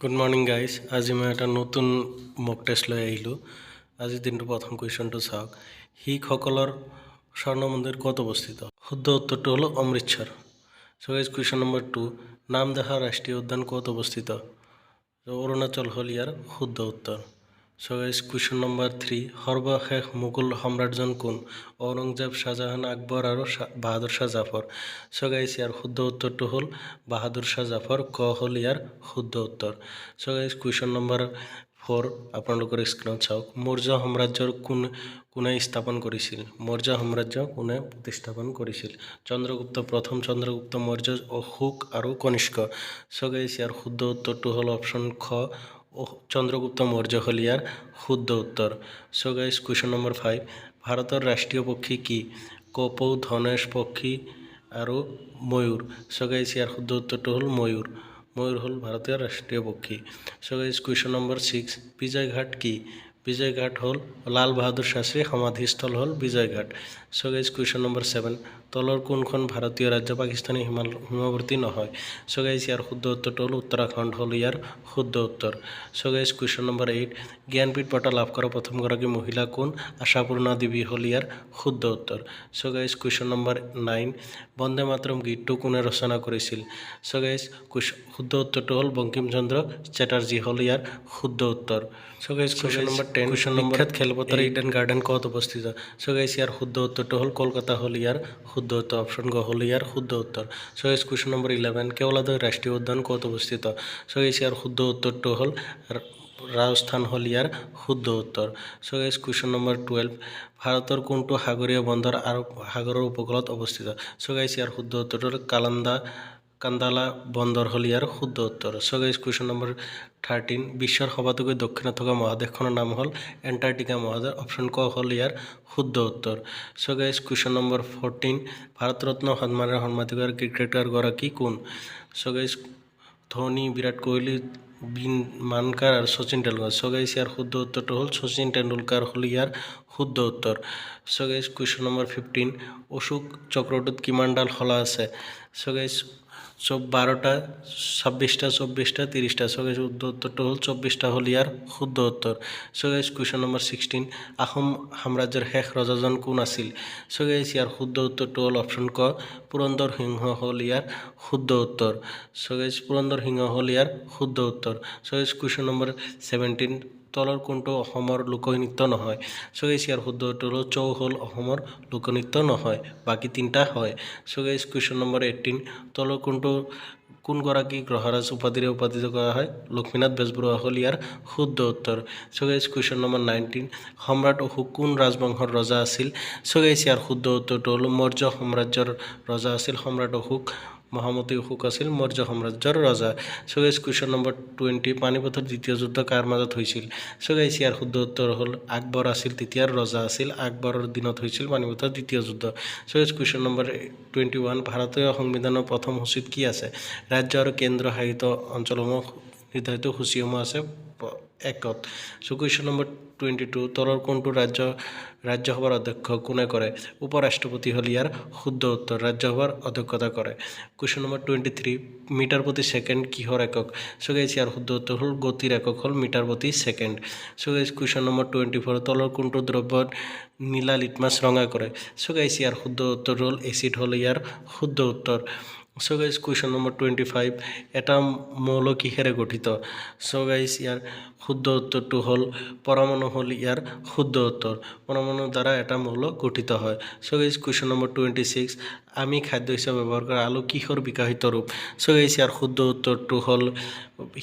Good morning guys. আজি মই এটা নতুন মক টেষ্ট লৈ আহিলোঁ। আজিৰ দিনটোৰ প্ৰথম কুৱেশ্যনটো চাওক। শিখসকলৰ স্বৰ্ণ মন্দিৰ ক'ত অৱস্থিত? শুদ্ধ উত্তৰটো হ'ল অমৃতসৰ। চ' গাইজ কুৱেশ্যন নম্বৰ 2, নামদেহা ৰাষ্ট্ৰীয় উদ্যান ক'ত অৱস্থিত? অৰুণাচল হ'ল ইয়াৰ শুদ্ধ উত্তৰ। So' guys question number 3, সৰ্বশেষ Mughal সম্ৰাটজন কোন? ঔৰংজেব, শ্বাহজাহান, আকবৰ আৰু বাহাদুৰ শ্বাহ জাফৰ। চ' গাইজ ইয়াৰ শুদ্ধ উত্তৰটো হ'ল বাহাদুৰ শ্বাহ জাফৰ। ক হ'ল ইয়াৰ শুদ্ধ উত্তৰ। চ' গাইজ কুৱেশ্যন নম্বৰ 4 আপোনালোকৰ স্ক্ৰীনত চাওক। মৌৰ্য সাম্ৰাজ্যৰ কোনে স্থাপন কৰিছিল? মৌৰ্য সাম্ৰাজ্য কোনে প্ৰতিস্থাপন কৰিছিল? চন্দ্ৰগুপ্ত প্ৰথম, চন্দ্ৰগুপ্ত মৌৰ্য, অশোক আৰু কনিষ্ক। চ' গাইজ ইয়াৰ শুদ্ধ উত্তৰটো হ'ল অপশ্যন খ, চন্দ্ৰগুপ্ত মৌৰ্য হ'ল ইয়াৰ শুদ্ধ উত্তৰ। চ' গাইজ কুৱেশ্যন নম্বৰ 5, ভাৰতৰ ৰাষ্ট্ৰীয় পক্ষী কি? কপৌ, ধনেশ পক্ষী আৰু ময়ূৰ। চ' গাইজ ইয়াৰ শুদ্ধ উত্তৰটো হ'ল ময়ূৰ। ময়ূৰ হ'ল ভাৰতীয় ৰাষ্ট্ৰীয় পক্ষী। চ' গাইজ কুৱেশ্যন নম্বৰ 6, বিজয়ঘাট কি? বিজয়ঘাট হ'ল লাল বাহাদুৰ শাস্ত্ৰীৰ সমাধিস্থল হ'ল বিজয়ঘাট। চ' গাইজ কুৱেশ্যন নম্বৰ 7, তলৰ কোনখন ভাৰতীয় ৰাজ্য পাকিস্তানী সীমাৱৰ্তী নহয়? চ' গাইজ ইয়াৰ শুদ্ধ উত্তৰটো হ'ল উত্তৰাখণ্ড হ'ল ইয়াৰ শুদ্ধ উত্তৰ। So' guys question number 8, Jnanpith বঁটা লাভ কৰা প্ৰথমগৰাকী মহিলা কোন? আশাপূৰ্ণা দেৱী হ'ল ইয়াৰ শুদ্ধ উত্তৰ। So' guys question number 9, Vande Mataram গীতটো কোনে ৰচনা কৰিছিল? চ' গাইজ শুদ্ধ উত্তৰটো হ'ল বংকিম চন্দ্ৰ চেটাৰ্জী হ'ল ইয়াৰ শুদ্ধ উত্তৰ। চ' গাইজ কুৱেশ্যন নম্বৰ 10, বিখ্যাত খেলপথাৰ ইডেন গাৰ্ডেন ক'ত অৱস্থিত? চ' গাইজ ইয়াৰ শুদ্ধ উত্তৰটো হ'ল কলকাতা হ'ল ইয়াৰ শুদ্ধ উত্তৰ। অপশ্যন গ হ'ল ইয়াৰ শুদ্ধ উত্তৰ। চ' গাইজ কুৱেশ্যন নম্বৰ 11, কেওলাদেউ ৰাষ্ট্ৰীয় উদ্যান ক'ত অৱস্থিত? চ' গাইজ ইয়াৰ শুদ্ধ উত্তৰটো হ'ল ৰাজস্থান হ'ল ইয়াৰ শুদ্ধ উত্তৰ। চ' গাইজ কুৱেশ্যন নম্বৰ 12, ভাৰতৰ কোনটো সাগৰীয় বন্দৰ আৰু সাগৰৰ উপকূলত অৱস্থিত? চ' গাইজ ইয়াৰ শুদ্ধ উত্তৰটো হ'ল কান্দালা বন্দৰ হ'ল ইয়াৰ শুদ্ধ উত্তৰ। চ' গাইজ কুৱেশ্যন নম্বৰ 13, বিশ্বৰ সবাতোকৈ দক্ষিণত থকা মহাদেশখনৰ নাম হ'ল এণ্টাৰ্কটিকা মহাদেশ। অপশ্যন ক হ'ল ইয়াৰ শুদ্ধ উত্তৰ। So' guys question number 14, Bharat Ratna সন্মানেৰে সন্মানিত ক্ৰিকেটাৰগৰাকী কোন? চ' গাইজ ধোনী, বিৰাট কোহলি, মানকাৰ আৰু শচীন তেণ্ডুলকাৰ। চ' গাইজ ইয়াৰ শুদ্ধ উত্তৰটো হ'ল শচীন তেণ্ডুলকাৰ হ'ল ইয়াৰ শুদ্ধ উত্তৰ। So' guys question number 15, Ashok চক্ৰটোত কিমানডাল শলা আছে? চ' গাইজ 12টা, 26টা, 24টা, 30টা। চ' গাইজ শুদ্ধ উত্তৰটো হ'ল 24টা হ'ল ইয়াৰ শুদ্ধ উত্তৰ। So' guys question number 16, Ahom সাম্ৰাজ্যৰ শেষ ৰজাজন কোন আছিল? চ' গাইজ ইয়াৰ শুদ্ধ উত্তৰটো হ'ল অপশ্যন ক, পুৰন্দৰ সিংহ হ'ল ইয়াৰ শুদ্ধ উত্তৰ। চ' গাইজ পুৰন্দৰ সিংহ হ'ল ইয়াৰ শুদ্ধ উত্তৰ। চ' গাইজ কুৱেশ্যন নম্বৰ 17, তলৰ কোনটো অসমৰ লোকনৃত্য নহয়? চ' গাইজ ইয়াৰ শুদ্ধ উত্তৰ হ'ল ছৌ হ'ল অসমৰ লোকনৃত্য নহয়, বাকী 3টা হয়। চ' গাইজ কুৱেশ্যন নম্বৰ 18, তলৰ কোনগৰাকী গ্ৰহৰাজ উপাধিৰে উপাধিত কৰা হয়? লক্ষ্মীনাথ বেজবৰুৱা হ'ল ইয়াৰ শুদ্ধ উত্তৰ। চ' গাইজ কুৱেশ্যন নম্বৰ 19, সম্ৰাট অশোক কোন ৰাজবংশৰ ৰজা আছিল? চ' গাইজ ইয়াৰ শুদ্ধ উত্তৰটো হ'ল মৌৰ্য সাম্ৰাজ্যৰ ৰজা আছিল সম্ৰাট অশোক। মহামতী অশোক আছিল মৌৰ্য সাম্ৰাজ্যৰ ৰজা। চ' গাইজ কুৱেশ্যন নম্বৰ 20, পানিপথৰ দ্বিতীয় যুদ্ধ কাৰ মাজত হৈছিল? চ' গাইজ ইয়াৰ শুদ্ধ উত্তৰ হ'ল আকবৰ আছিল তেতিয়াৰ ৰজা আছিল, আকবৰৰ দিনত হৈছিল পানিপথৰ দ্বিতীয় যুদ্ধ। চ' গাইজ কুৱেশ্যন নম্বৰ 21, ভাৰতীয় সংবিধানৰ প্ৰথম সূচীত কি আছে? ৰাজ্য আৰু কেন্দ্ৰ শাসিত অঞ্চলসমূহ নিৰ্ধাৰিত সূচীসমূহ আছে 1ত। চ' কুৱেশ্যন নম্বৰ 22, তলৰ কোনটো ৰাজ্যসভাৰ অধ্যক্ষ কোনে কৰে? উপৰাষ্ট্ৰপতি হ'ল ইয়াৰ শুদ্ধ উত্তৰ। ৰাজ্যসভাৰ অধ্যক্ষতা কৰে। কুৱেশ্যন নম্বৰ 23, মিটাৰ প্ৰতি ছেকেণ্ড কিহৰ একক? চ' গাইজ ইয়াৰ শুদ্ধ উত্তৰ হ'ল গতিৰ একক হ'ল মিটাৰ প্ৰতি ছেকেণ্ড। চ' গাইজ কুৱেশ্যন নম্বৰ 24, তলৰ কোনটো দ্ৰব্য নীলা লিটমাছ ৰঙা কৰে? চ' গাইজ ইয়াৰ শুদ্ধ উত্তৰ হ'ল এচিড হ'ল ইয়াৰ শুদ্ধ উত্তৰ। চ' গাইজ কুৱেশ্যন নম্বৰ 25, এটা মৌল কিহেৰে গঠিত? চ' গাইজ ইয়াৰ শুদ্ধ উত্তৰটো হ'ল পৰমাণু হ'ল ইয়াৰ শুদ্ধ উত্তৰ। পৰমাণুৰ দ্বাৰা এটা মৌল গঠিত হয়। চ' গাইজ কুৱেশ্যন নম্বৰ 26, আমি খাদ্য হিচাপে ব্যৱহাৰ কৰা আলু কিহৰ বিকাশিত ৰূপ? চ' গাইজ ইয়াৰ শুদ্ধ উত্তৰটো হ'ল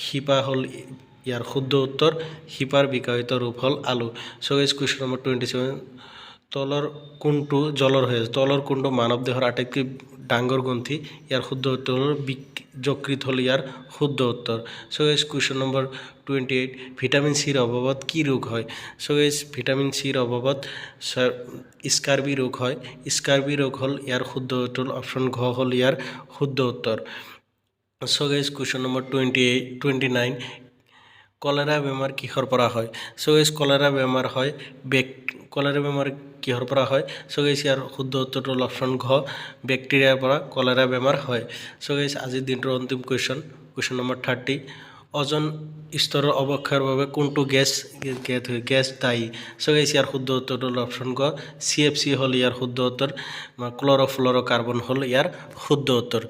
শিপা হ'ল ইয়াৰ শুদ্ধ উত্তৰ। শিপাৰ বিকাশিত ৰূপ হ'ল আলু। চ' গাইজ কুৱেশ্যন নম্বৰ 27, তলৰ কোনটো জলৰ হৈ আছে? তলৰ কোনটো মানৱ দেহৰ আটাইতকৈ ডাঙৰ গ্ৰন্থি? ইয়াৰ শুদ্ধ উত্তৰ হ'ল যকৃত হ'ল ইয়াৰ শুদ্ধ উত্তৰ। So' guys question number 28, vitamin চিৰ অভাৱত কি ৰোগ হয়? চ' গাইজ ভিটামিন চিৰ অভাৱত স্কাৰ্বি ৰোগ হয়। স্কাৰ্বি ৰোগ হ'ল ইয়াৰ শুদ্ধ উত্তৰ। অপশ্যন ঘ হ'ল ইয়াৰ শুদ্ধ উত্তৰ। So' guys question number 29, cholera বেমাৰ কিহৰ পৰা হয়? চ' গাইজ কলেৰা বেমাৰ হয় কলেৰা বেমাৰ কিহৰ পৰা হয়? চ' গাইজ ইয়াৰ শুদ্ধ উত্তৰটো হ'ল অপশ্যন ঘ, বেক্টেৰিয়াৰ পৰা কলেৰা বেমাৰ হয়। চ' গাইজ আজিৰ দিনটোৰ অন্তিম কুৱেশ্যন নম্বৰ 30, অজন স্তৰৰ অৱক্ষয়ৰ বাবে কোনটো গেছ দায়ী? চ' গাইছ ইয়াৰ শুদ্ধ উত্তৰটো হ'ল অপশ্যন গ CFC হ'ল ইয়াৰ শুদ্ধ উত্তৰ, ক্লৰ'ফ্ল'ৰ'কাৰ্বন হ'ল ইয়াৰ শুদ্ধ উত্তৰ।